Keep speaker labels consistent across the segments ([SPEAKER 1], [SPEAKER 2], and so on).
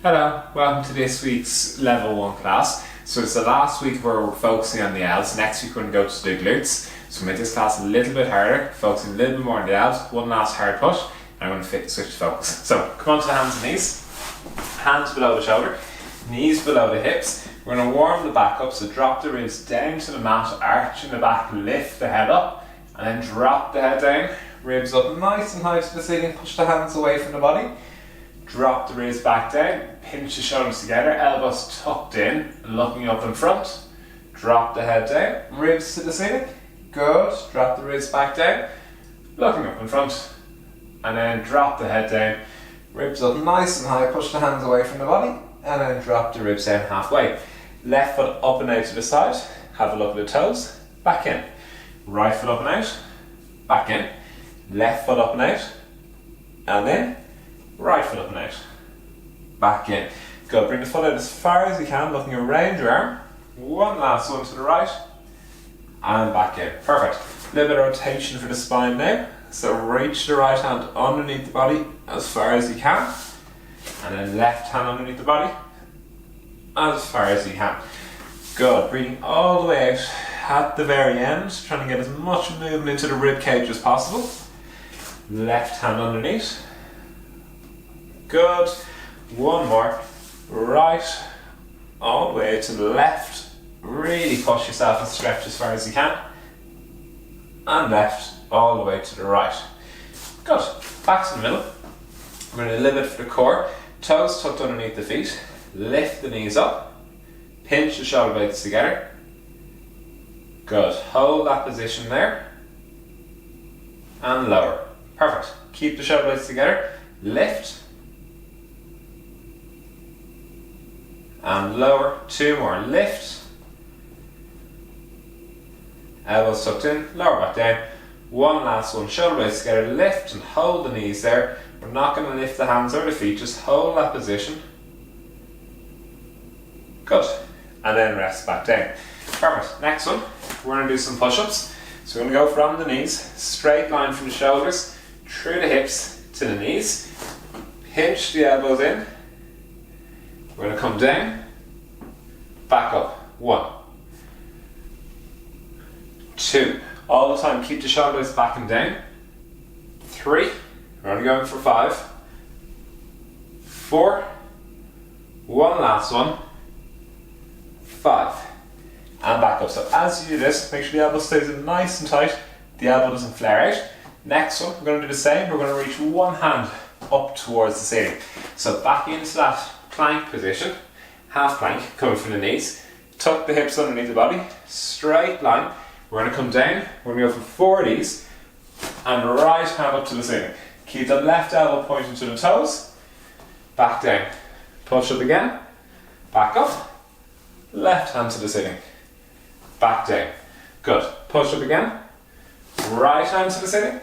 [SPEAKER 1] Hello, welcome to this week's level 1 class. So it's the last week where we're focusing on the abs. Next week we're going to go to the glutes. So we make this class a little bit harder, focusing a little bit more on the abs. One last hard push, and I'm going to switch focus. So come on to the hands and knees. Hands below the shoulder, knees below the hips. We're going to warm the back up, so drop the ribs down to the mat, arching the back, lift the head up, and then drop the head down. Ribs up nice and high to the ceiling, push the hands away from the body. Drop the ribs back down, pinch the shoulders together, elbows tucked in, looking up in front. Drop the head down, ribs to the ceiling. Good. Drop the ribs back down, looking up in front. And then drop the head down, ribs up nice and high, push the hands away from the body. And then drop the ribs down halfway. Left foot up and out to the side. Have a look at the toes. Back in. Right foot up and out. Back in. Left foot up and out. And then right foot up and out. Back in. Good. Bring the foot out as far as you can, looking around your arm. One last one to the right. And back in. Perfect. A little bit of rotation for the spine now. So reach the right hand underneath the body as far as you can. And then left hand underneath the body as far as you can. Good. Breathing all the way out at the very end. Trying to get as much movement into the rib cage as possible. Left hand underneath. Good. One more. Right. All the way to the left. Really push yourself and stretch as far as you can. And left. All the way to the right. Good. Back to the middle. We're going to do a little bit for the core. Toes tucked underneath the feet. Lift the knees up. Pinch the shoulder blades together. Good. Hold that position there. And lower. Perfect. Keep the shoulder blades together. Lift. And lower. Two more. Lift. Elbows tucked in. Lower back down. One last one. Shoulder blades together. Lift and hold the knees there. We're not going to lift the hands or the feet. Just hold that position. Good. And then rest back down. Perfect. Next one. We're going to do some push-ups. So we're going to go from the knees. Straight line from the shoulders. Through the hips to the knees. Pinch the elbows in. We're going to come down. Back up. 1. 2. All the time keep the shoulders back and down. 3. We're only going for 5. 4. One last one. 5. And back up. So as you do this, make sure the elbow stays in nice and tight. The elbow doesn't flare out. Next one, we're going to do the same. We're going to reach one hand up towards the ceiling. So back into that plank position. Half plank, coming from the knees. Tuck the hips underneath the body. Straight line. We're going to come down. We're going to go for 4 of these. And right hand up to the ceiling. Keep the left elbow pointing to the toes. Back down. Push up again. Back up. Left hand to the ceiling. Back down. Good. Push up again. Right hand to the ceiling.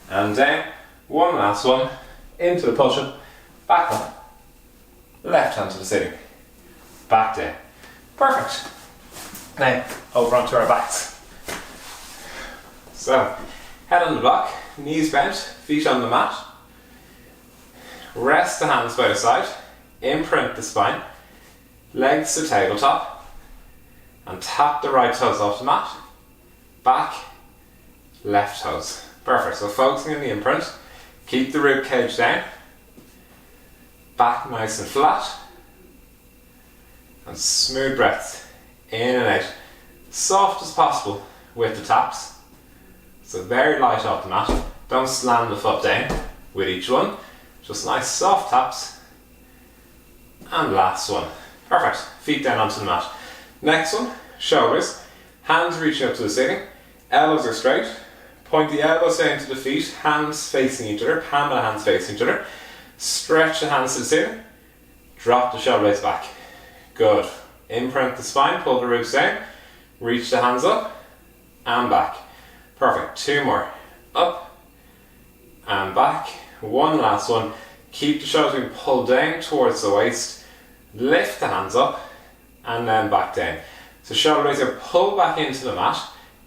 [SPEAKER 1] And down. One last one. Into the push up. Back up. Left hand to the ceiling. Back down. Perfect. Now, over onto our backs. So, head on the block, knees bent, feet on the mat. Rest the hands by the side, imprint the spine, legs to tabletop, and tap the right toes off the mat. Back, left toes. Perfect, so focusing on the imprint, keep the rib cage down, back nice and flat, and smooth breaths. In and out. Soft as possible with the taps. So very light off the mat. Don't slam the foot down with each one. Just nice soft taps. And last one. Perfect. Feet down onto the mat. Next one. Shoulders. Hands reaching up to the ceiling. Elbows are straight. Point the elbows down to the feet. Hands facing each other. Palm and hands facing each other. Stretch the hands to the ceiling. Drop the shoulder blades back. Good. Imprint the spine, pull the ribs down, reach the hands up and back. Perfect. 2 more. Up and back. One last one. Keep the shoulders being pulled down towards the waist. Lift the hands up and then back down. So shoulder blades are pulled back into the mat,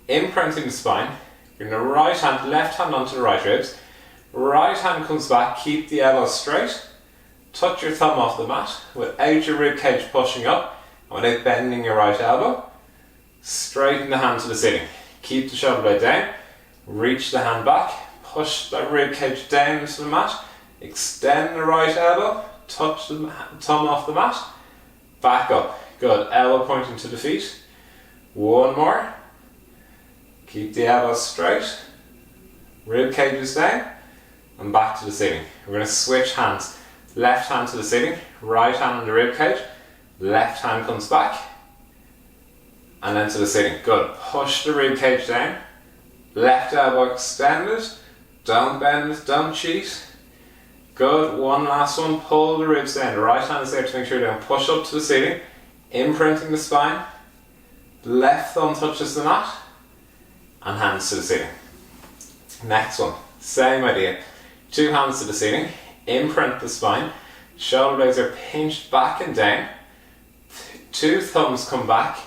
[SPEAKER 1] imprinting the spine. Bring the right hand, left hand onto the right ribs. Right hand comes back, keep the elbows straight. touch your thumb off the mat without your rib cage pushing up and without bending your right elbow. Straighten the hand to the ceiling. Keep the shoulder blade down. Reach the hand back. Push that rib cage down into the mat. Extend the right elbow. Touch the thumb off the mat. Back up. Good. Elbow pointing to the feet. One more. Keep the elbows straight. Rib cages down. And back to the ceiling. We're going to switch hands. Left hand to the ceiling. Right hand on the rib cage. Left hand comes back. And then to the ceiling. Good. Push the rib cage down. Left elbow extended. Don't bend it. Don't cheat. Good. One last one. Pull the ribs down. The right hand is there to make sure you don't push up to the ceiling. Imprinting the spine. Left thumb touches the mat. And hands to the ceiling. Next one. Same idea. Two hands to the ceiling. Imprint the spine. Shoulder blades are pinched back and down. Two thumbs come back.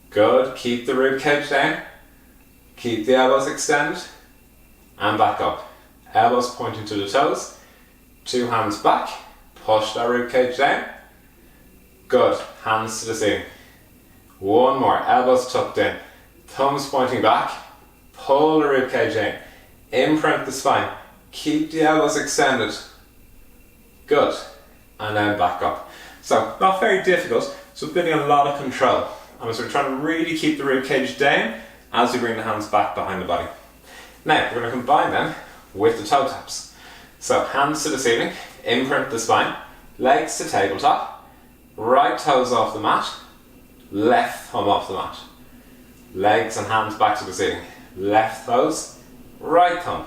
[SPEAKER 1] Good. Keep the rib cage down. Keep the elbows extended. And back up. Elbows pointing to the toes. Two hands back. Push that rib cage down. Good. Hands to the ceiling. One more. Elbows tucked in. Thumbs pointing back. Pull the rib cage in. Imprint the spine. Keep the elbows extended. Good. And then back up. So, not very difficult. So building a lot of control. And so we're trying to really keep the rib cage down as we bring the hands back behind the body. Now, we're going to combine them with the toe taps. So, hands to the ceiling. Imprint the spine. Legs to tabletop. Right toes off the mat. Left thumb off the mat. Legs and hands back to the ceiling. Left toes. Right thumb.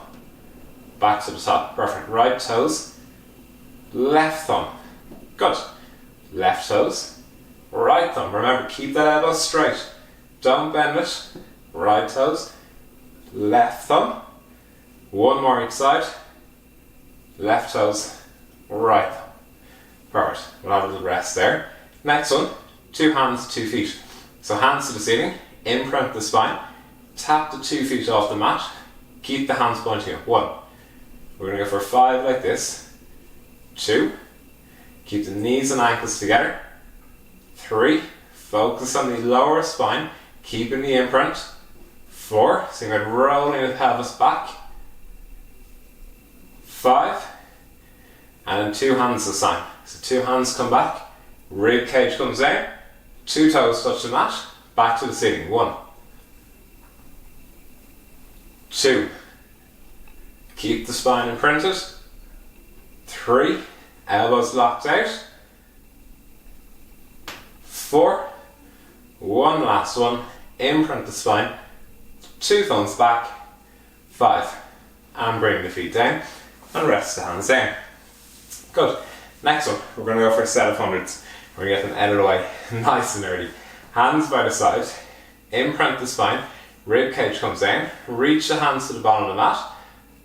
[SPEAKER 1] Back to the top. Perfect. Right toes. Left thumb. Good. Left toes. Right thumb. Remember, keep that elbow straight. Don't bend it. Right toes. Left thumb. One more each side. Left toes. Right thumb. Perfect. We'll have a little rest there. Next one. Two hands, 2 feet. So hands to the ceiling. Imprint the spine. Tap the 2 feet off the mat. Keep the hands pointing up. 1. We're going to go for 5 like this. 2. Keep the knees and ankles together. 3. Focus on the lower spine. Keeping the imprint. 4. So you're rolling the pelvis back. 5. And then 2 hands this time. So 2 hands come back. Rib cage comes down. 2 toes touch the mat. Back to the ceiling. 1. 2. Keep the spine imprinted. 3. Elbows locked out. 4. One last one. Imprint the spine. 2 thumbs back. 5. And bring the feet down. And rest the hands down. Good. Next one, we're going to go for a set of hundreds. We're going to get them out of the way nice and early. Hands by the side. Imprint the spine. Rib cage comes down. Reach the hands to the bottom of the mat.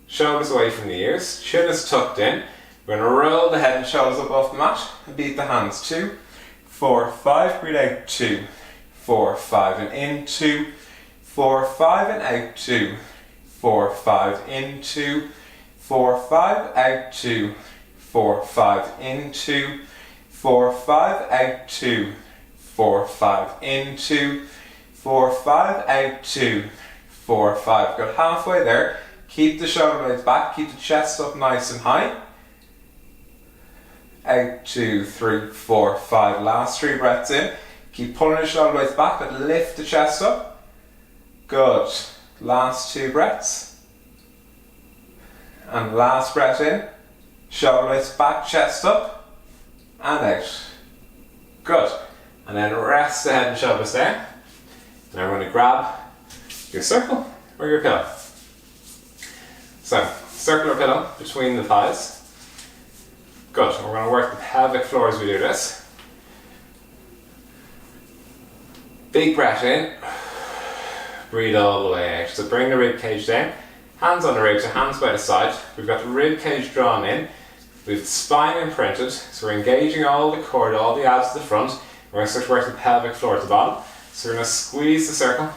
[SPEAKER 1] Shoulders away from the ears. Chin is tucked in. We're going to roll the head and shoulders up off the mat. And beat the hands. 2, 4, 5. Breathe out. 2, 4, 5. And in. 2, 4, 5. And out. 2, 4, 5. In. 2, 4, 5. Out. 2, 4, 5. In. 2, 4, 5. Out. 2, 4, 5. In. 2, 4, 5. Out. 2, 4, 5. Got halfway there. Keep the shoulder blades back. Keep the chest up nice and high. Out. 2, 3, 4, 5. Last 3 breaths in. Keep pulling the shoulder blades back, but lift the chest up. Good. Last 2 breaths. And last breath in. Shoulder blades back, chest up. And out. Good. And then rest the head and shoulders down. Now we're going to grab your circle or your pillow. So, circular pillow between the thighs. Good. And we're going to work the pelvic floor as we do this. Big breath in. Breathe all the way out. So bring the rib cage down. Hands on the ribs, so hands by the side. We've got the rib cage drawn in. We've the spine imprinted. So we're engaging all the core, all the abs to the front. We're going to start to work the pelvic floor at the bottom. So we're going to squeeze the circle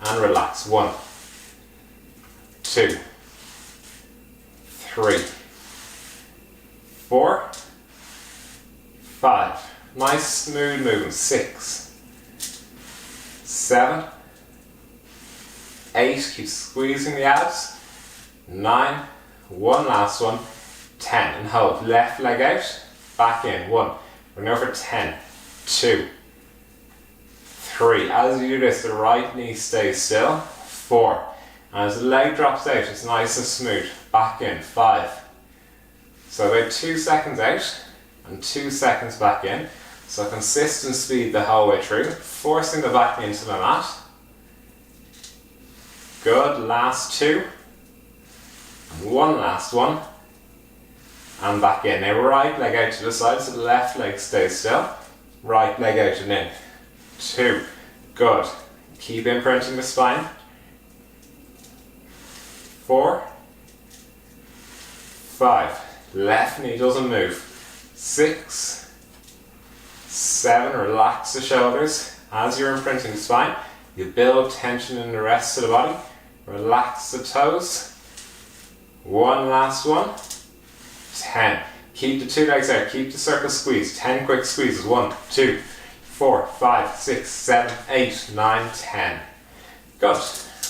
[SPEAKER 1] and relax. 1, 2, 3, 4, 5. Nice smooth movement. 6, 7, 8. Keep squeezing the abs. 9. One last one. 10. And hold. Left leg out. Back in. 1. We're now for 10. 2, 3. As you do this, the right knee stays still. 4. And as the leg drops out, it's nice and smooth. Back in. 5. So about 2 seconds out and 2 seconds back in. So consistent speed the whole way through, forcing the back into the mat. Good. Last 2. And one last one. And back in. Now right leg out to the side so the left leg stays still. Right leg out and in. 2. Good. Keep imprinting the spine. 4, 5. Left knee doesn't move. 6, 7. Relax the shoulders as you're imprinting the spine. You build tension in the rest of the body. Relax the toes. One last one. 10. Keep the 2 legs out. Keep the circle squeeze. 10 quick squeezes. 1, 2, 4, 5, 6, 7, 8, 9, 10. Good.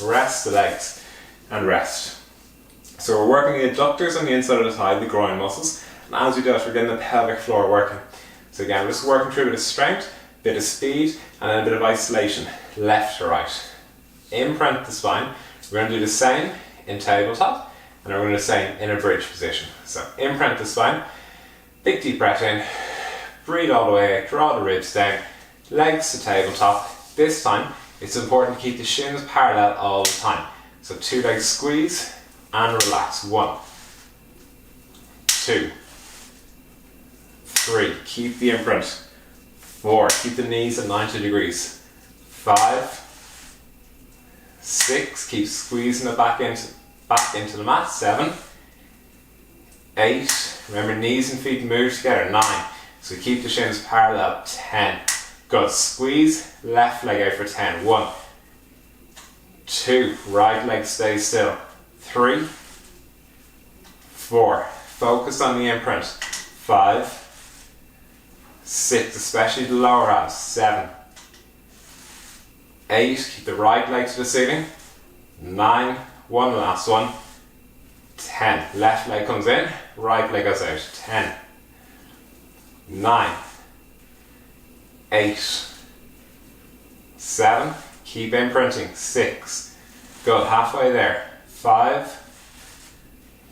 [SPEAKER 1] Rest the legs and rest. So we're working the adductors on the inside of the thigh, the groin muscles, and as we do it, we're getting the pelvic floor working. So again, we're just working through a bit of strength, a bit of speed, and then a bit of isolation, left to right. Imprint the spine. We're going to do the same in tabletop, and we're going to do the same in a bridge position. So imprint the spine, big deep breath in, breathe all the way out, draw the ribs down, legs to tabletop. This time, it's important to keep the shins parallel all the time. So 2 legs squeeze and relax. 1, 2, 3. Keep the imprint. 4. Keep the knees at 90 degrees. 5, 6. Keep squeezing it back into the mat. 7, 8. Remember, knees and feet move together. 9. So keep the shins parallel. 10. Good. Squeeze. Left leg out for 10. 1, 2. Right leg stays still. 3, 4. Focus on the imprint. 5, 6. Especially the lower abs. 7, 8. Keep the right leg to the ceiling. 9. One last one. 10. Left leg comes in. Right leg goes out. 10, 9, 8, 7. Keep imprinting. 6. Good. Halfway there. 5,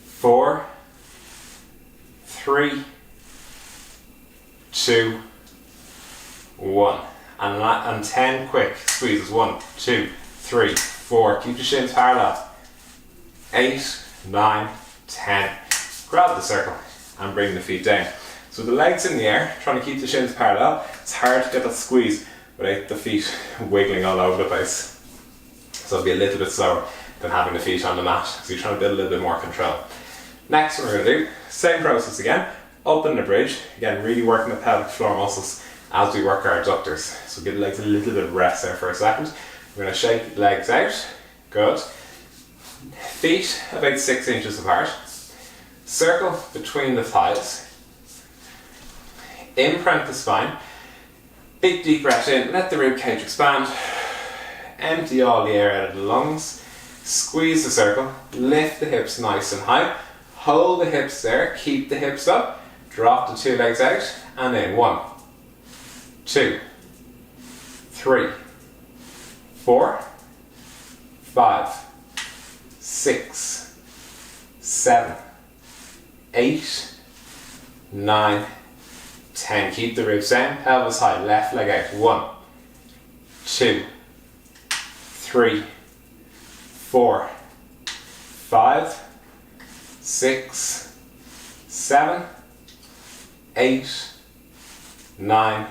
[SPEAKER 1] 4, 3, 2, 1. And 10 quick squeezes. 1, 2, 3, 4. Keep the shins parallel. 8, 9, 10. Grab the circle and bring the feet down. So the legs in the air, trying to keep the shins parallel. It's hard to get that squeeze without the feet wiggling all over the place. So it'll be a little bit slower than having the feet on the mat. So you're trying to build a little bit more control. Next what we're going to do, same process again, up in the bridge. Again, really working the pelvic floor muscles as we work our adductors. So give the legs a little bit of rest there for a second. We're going to shake the legs out. Good. Feet about 6 inches apart. Circle between the thighs. Imprint the spine. Big deep breath in. Let the rib cage expand. Empty all the air out of the lungs. Squeeze the circle. Lift the hips nice and high. Hold the hips there. Keep the hips up. Drop the 2 legs out. And then 1, 2, 3, 4, 5, 6, 7, 8, 9, 10. Keep the ribs down, pelvis high, left leg out. 1, 2, 3, 4, 5, 6, 7, 8, 9,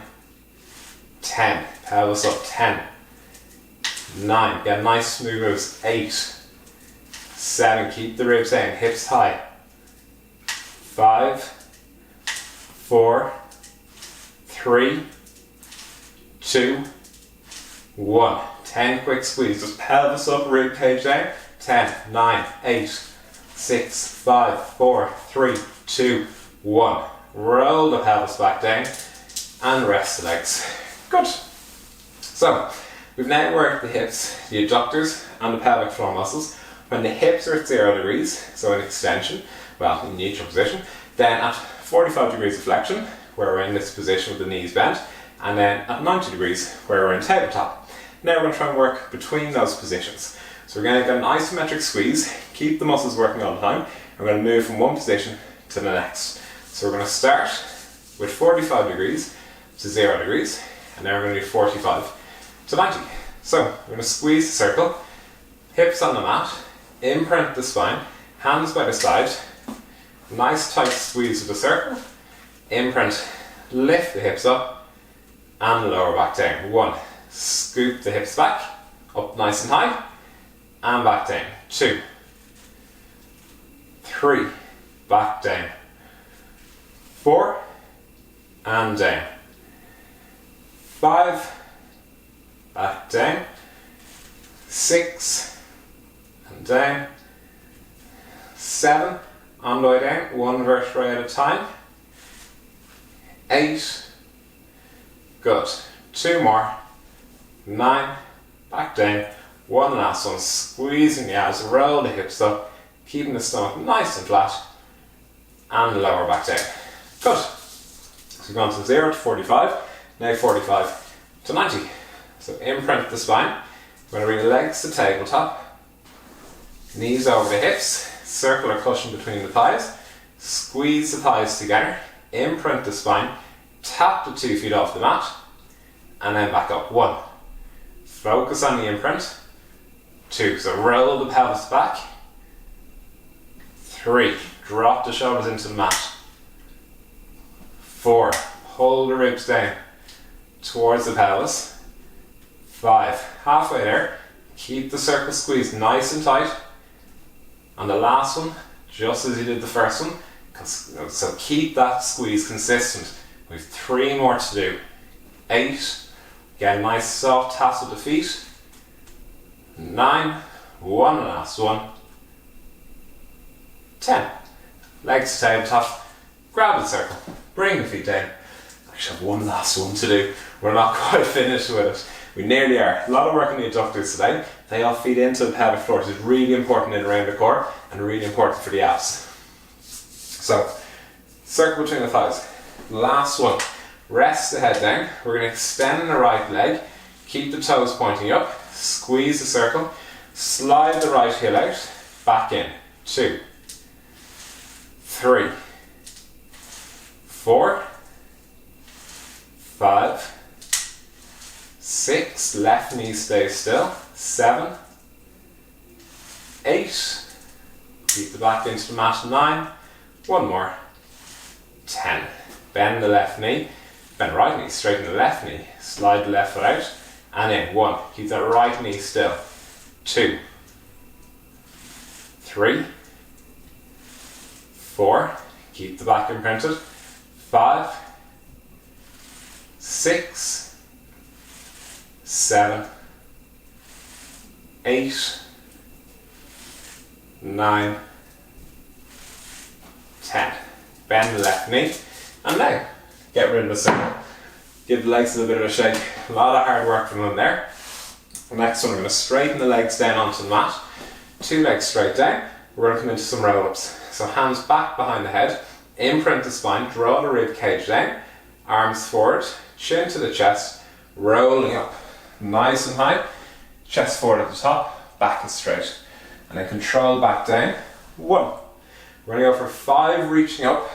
[SPEAKER 1] 10. Pelvis up. 10, 9. Get nice smooth moves. 8, 7. Keep the ribs down, hips high. 5, 4, 3, 2, 1. 10 quick squeezes. Pelvis up, rib cage down. 10, 9, 8, 6, 5, 4, 3, 2, 1. Roll the pelvis back down. and rest the legs. Good. So, we've now worked the hips, the adductors and the pelvic floor muscles. When the hips are at 0 degrees, so in extension, well, in neutral position, then at 45 degrees of flexion, where we're in this position with the knees bent, and then at 90 degrees, where we're in tabletop. Now we're going to try and work between those positions. So we're going to get an isometric squeeze, keep the muscles working all the time, and we're going to move from one position to the next. So we're going to start with 45 degrees to 0 degrees, and then we're going to do 45 to 90. So we're going to squeeze the circle, hips on the mat, imprint the spine, hands by the side, nice tight squeeze of the circle, imprint, lift the hips up and lower back down. 1, scoop the hips back, up nice and high, and back down. 2, 3, back down. 4, and down. 5, back down. 6, and down. 7, on the way down, 1 vertebrae at a time. 8, good. 2 more. 9, back down. 1 last one, squeezing the abs, roll the hips up, keeping the stomach nice and flat, and lower back down. Good. So we've gone from 0 to 45, now 45 to 90. So imprint the spine. We're going to bring the legs to tabletop, knees over the hips, circular cushion between the thighs, squeeze the thighs together, imprint the spine, tap the 2 feet off the mat, and then back up. 1, focus on the imprint. 2, so roll the pelvis back. 3, drop the shoulders into the mat. 4, hold the ribs down towards the pelvis. 5, halfway there, keep the circle squeezed nice and tight. On the last one, just as you did the first one, so keep that squeeze consistent. We have 3 more to do. 8, get a nice soft taps with the feet. 9, 1 last one. 10, legs to tabletop, grab the circle, bring the feet down. I actually have 1 last one to do. We're not quite finished with it. We nearly are. A lot of work on the adductors today. They all feed into the pelvic floor, which is really important in around the core and really important for the abs. So, circle between the thighs. Last one. Rest the head down. We're going to extend the right leg, keep the toes pointing up, squeeze the circle, slide the right heel out, back in. 2, 3, 4, 5, 6, left knee stays still. 7, 8, keep the back into the mat. 9, 1 more. 10, bend the left knee, bend the right knee, straighten the left knee, slide the left foot out, and in. 1, keep that right knee still. 2, 3, 4, keep the back imprinted. 5, 6, 7, 8, 9, 10. Bend the left knee, and now get rid of the circle. Give the legs a little bit of a shake. A lot of hard work from them there. The next one, we're going to straighten the legs down onto the mat. 2 legs straight down. We're going to come into some roll-ups. So hands back behind the head, imprint the spine, draw the rib cage down, arms forward, chin to the chest, rolling up nice and high, chest forward at the top, back and straight, and then control back down. 1, we're going to go for 5 reaching up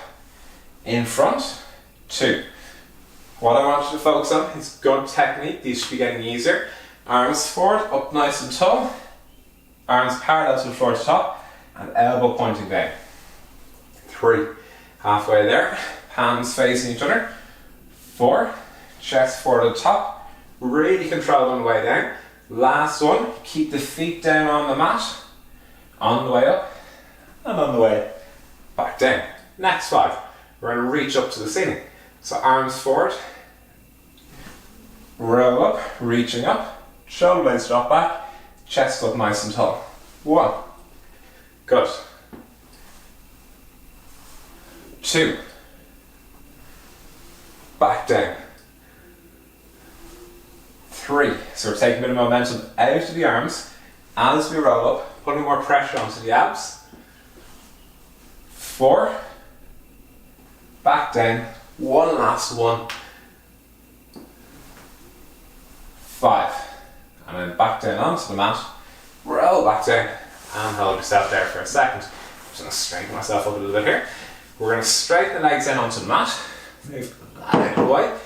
[SPEAKER 1] in front. 2, what I want you to focus on is good technique. These should be getting easier. Arms forward, up nice and tall, arms parallel to the floor to top, and elbow pointing down. 3, halfway there, hands facing each other. 4, chest forward at the top, really control on the way down. Last one, keep the feet down on the mat, on the way up, and on the way back down. Next 5, we're going to reach up to the ceiling. So arms forward, roll up, reaching up, shoulder blades drop back, chest up nice and tall. 1, good. 2, back down. So we're taking a bit of momentum out of the arms as we roll up, putting more pressure onto the abs. 4, back down, one last one, 5, and then back down onto the mat, roll back down, and hold yourself there for a second. I'm just going to straighten myself up a little bit here. We're going to straighten the legs in onto the mat, move that out of the way,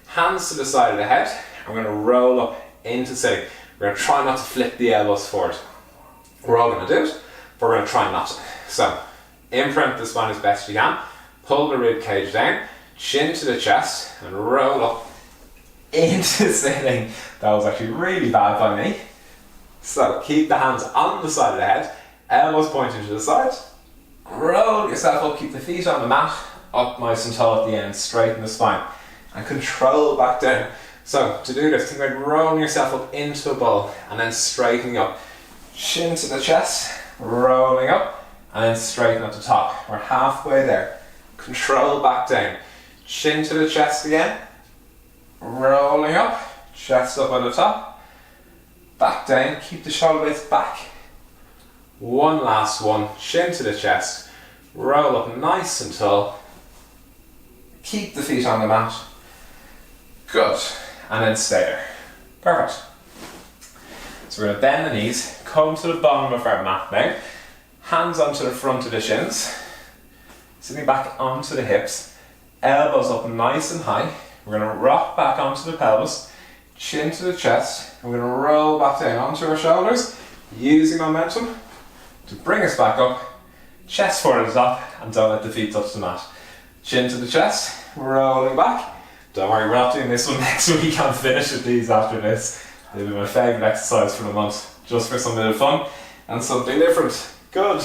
[SPEAKER 1] hands to the side of the head, and we're going to roll up into sitting. We're going to try not to flip the elbows forward. We're all going to do it, but we're going to try not to. So, imprint the spine as best you can, pull the rib cage down, chin to the chest, and roll up into sitting. That was actually really bad by me. So, keep the hands on the side of the head, elbows pointing to the side, roll yourself up, keep the feet on the mat, up nice and tall at the end, straighten the spine, and control back down. So, to do this, think about rolling yourself up into a ball, and then straightening up. Chin to the chest, rolling up, and then straighten at the top. We're halfway there. Control back down. Chin to the chest again, rolling up, chest up at the top, back down, keep the shoulder blades back. One last one, chin to the chest, roll up nice and tall, keep the feet on the mat, good, and then stay there. Perfect. So we're going to bend the knees, come to the bottom of our mat now, hands onto the front of the shins, sitting back onto the hips, elbows up nice and high. We're going to rock back onto the pelvis, chin to the chest, and we're going to roll back down onto our shoulders, using momentum to bring us back up, chest forward at the top, and don't let the feet touch the mat. Chin to the chest, rolling back. Don't worry, we're not doing this one next week. I'll finish with these after this. They'll be my favourite exercise for the month, just for some bit of fun and something different. Good.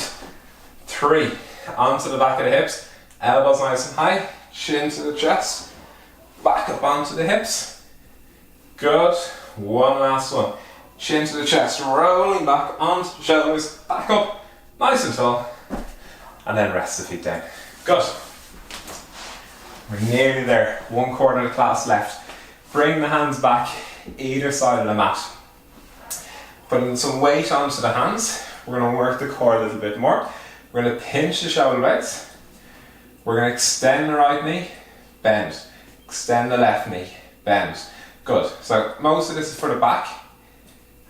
[SPEAKER 1] 3, onto the back of the hips, elbows nice and high, chin to the chest, back up onto the hips. Good. One last one. Chin to the chest, rolling back onto the shoulders, back up, nice and tall, and then rest the feet down. Good. We're nearly there. 1/4 of the class left. Bring the hands back either side of the mat. Putting some weight onto the hands. We're going to work the core a little bit more. We're going to pinch the shoulder blades. We're going to extend the right knee, bend. Extend the left knee, bend. Good. So most of this is for the back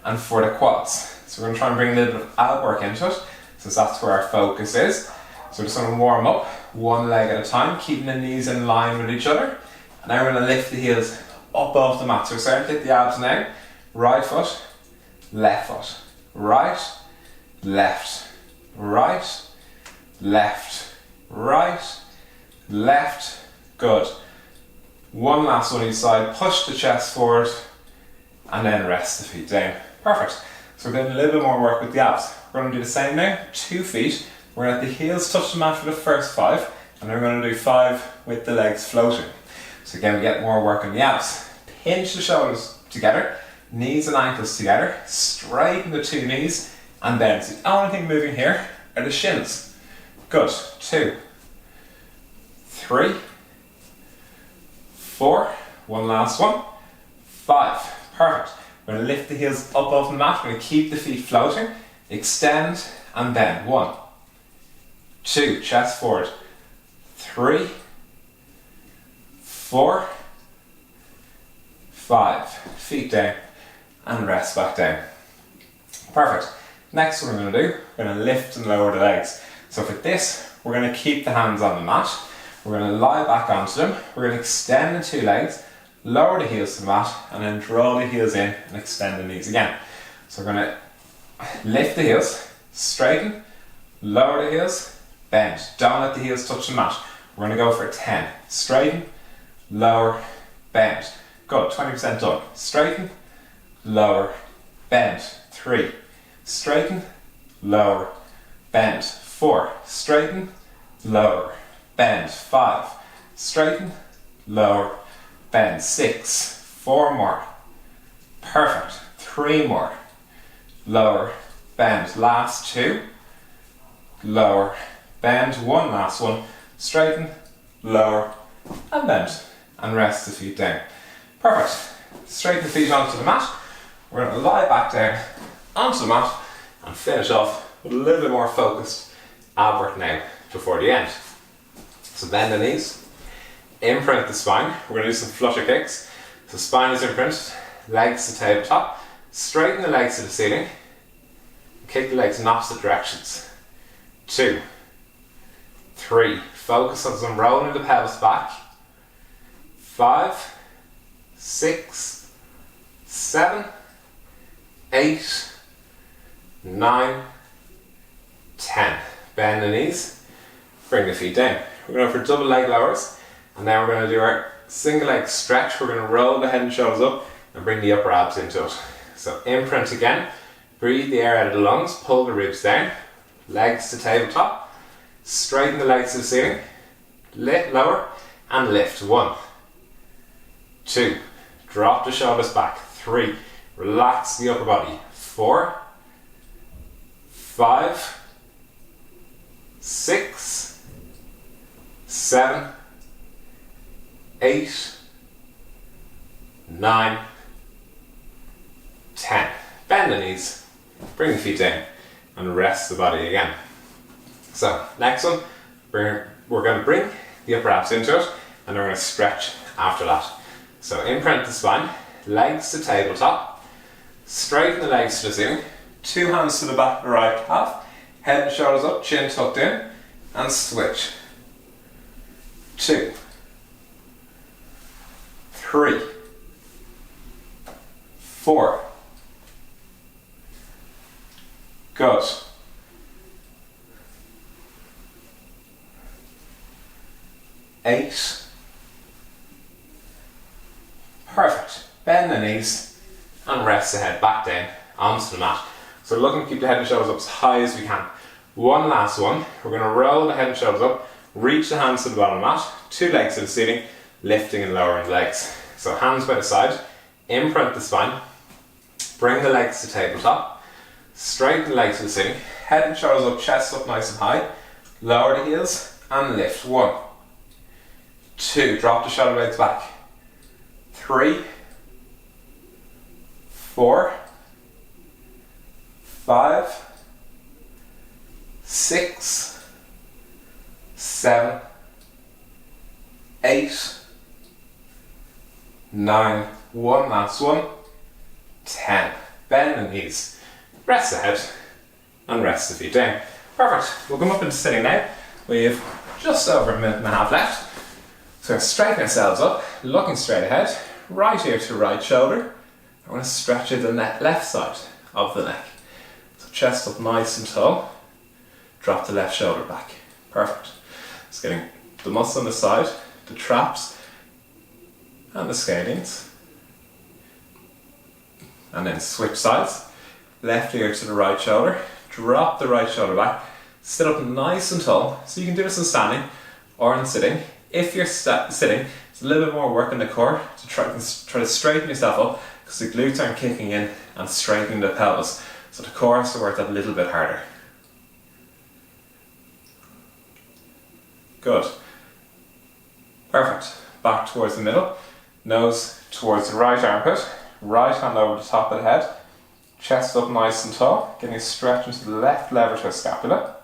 [SPEAKER 1] and for the quads. So we're going to try and bring a little bit of ab work into it, since that's where our focus is. So we're just going to warm up one leg at a time, keeping the knees in line with each other. And now we're going to lift the heels up off the mat. So we're starting to hit the abs now. Right foot, left foot. Right, left, right, left, right, left. Good. One last one each side. Push the chest forward and then rest the feet down. Perfect. So we're doing a little bit more work with the abs. We're going to do the same now. 2 feet. We're going to let the heels touch the mat for the first 5, and then we're going to do 5 with the legs floating. So again, we get more work on the abs. Pinch the shoulders together, knees and ankles together, straighten the 2 knees, and bend. So the only thing moving here are the shins. Good. 2, 3, 4, one last one, 5. Perfect. We're going to lift the heels up off the mat. We're going to keep the feet floating, extend and bend. 1, 2, chest forward, 3, 4, 5, feet down and rest back down. Perfect. Next what we're going to do, we're going to lift and lower the legs. So for this, we're going to keep the hands on the mat, we're going to lie back onto them, we're going to extend the 2 legs, lower the heels to the mat, and then draw the heels in and extend the knees again. So we're going to lift the heels, straighten, lower the heels, bend. Don't let the heels touch the mat. We're going to go for 10. Straighten, lower, bend. Good, 20% done. Straighten, lower, bend. 3. Straighten, lower, bend. 4. Straighten, lower, bend. 5. Straighten, lower, bend. 6. 4 more. Perfect. 3 more. Lower, bend. Last 2. Lower, bend. 1 last one. Straighten, lower, and bend. And rest the feet down. Perfect. Straighten the feet onto the mat. We're going to lie back down onto the mat and finish off with a little bit more focused ab work now before the end. So bend the knees, imprint the spine. We're going to do some flutter kicks. So spine is imprinted, legs to tabletop, straighten the legs to the ceiling, kick the legs in opposite directions. 2, 3, focus on some rolling the pelvis back. 5, 6, 7, 8, 9, 10. Bend the knees, bring the feet down. We're going for double leg lowers, and now we're going to do our single leg stretch. We're going to roll the head and shoulders up and bring the upper abs into it. So imprint again, breathe the air out of the lungs, pull the ribs down, legs to tabletop, straighten the legs to the ceiling, lift, lower, and lift. 1, 2, drop the shoulders back. 3, relax the upper body. 4, 5, 6, 7, 8, 9, 10. Bend the knees, bring the feet down, and rest the body again. So, next one, we're going to bring the upper abs into it, and we're going to stretch after that. So, imprint the spine, legs to tabletop, straighten the legs to the ceiling, 2 hands to the back of the right calf, head and shoulders up, chin tucked in, and switch. 2, 3, 4. Good. 8. Perfect. Bend the knees and rest the head back down onto the mat. So looking to keep the head and shoulders up as high as we can. One last one. We're going to roll the head and shoulders up, reach the hands to the bottom of the mat, 2 legs to the ceiling, lifting and lowering the legs. So hands by the side, imprint the spine, bring the legs to tabletop, straighten the legs to the ceiling, head and shoulders up, chest up nice and high, lower the heels and lift. 1, 2, drop the shoulder blades back. 3, 4, 5, 6, 7, 8, 9, one last one, 10. Bend the knees, rest the head, and rest the feet down. Perfect. We'll come up into sitting now. We have just over a minute and a half left. So we're going to straighten ourselves up, looking straight ahead, right ear to right shoulder. I'm going to stretch out the left side of the neck. So chest up nice and tall, drop the left shoulder back. Perfect. Just getting the muscle on the side, the traps, and the scalenes. And then switch sides. Left ear to the right shoulder, drop the right shoulder back, sit up nice and tall. So you can do this in standing or in sitting. If you're sitting, it's a little bit more work in the core to try to straighten yourself up because the glutes aren't kicking in and straightening the pelvis. So the core has to work that a little bit harder. Good. Perfect. Back towards the middle. Nose towards the right armpit. Right hand over the top of the head. Chest up nice and tall. Getting a stretch into the left levator scapula.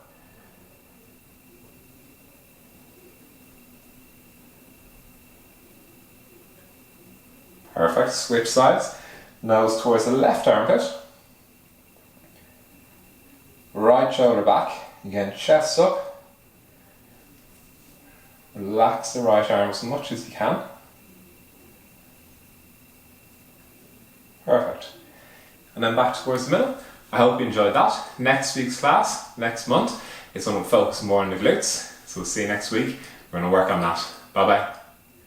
[SPEAKER 1] Perfect. Switch sides. Nose towards the left armpit. Right shoulder back. Again, chest up. Relax the right arm as much as you can. Perfect. And then back towards the middle. I hope you enjoyed that. Next week's class, next month, is going to focus more on the glutes. So we'll see you next week. We're going to work on that. Bye bye.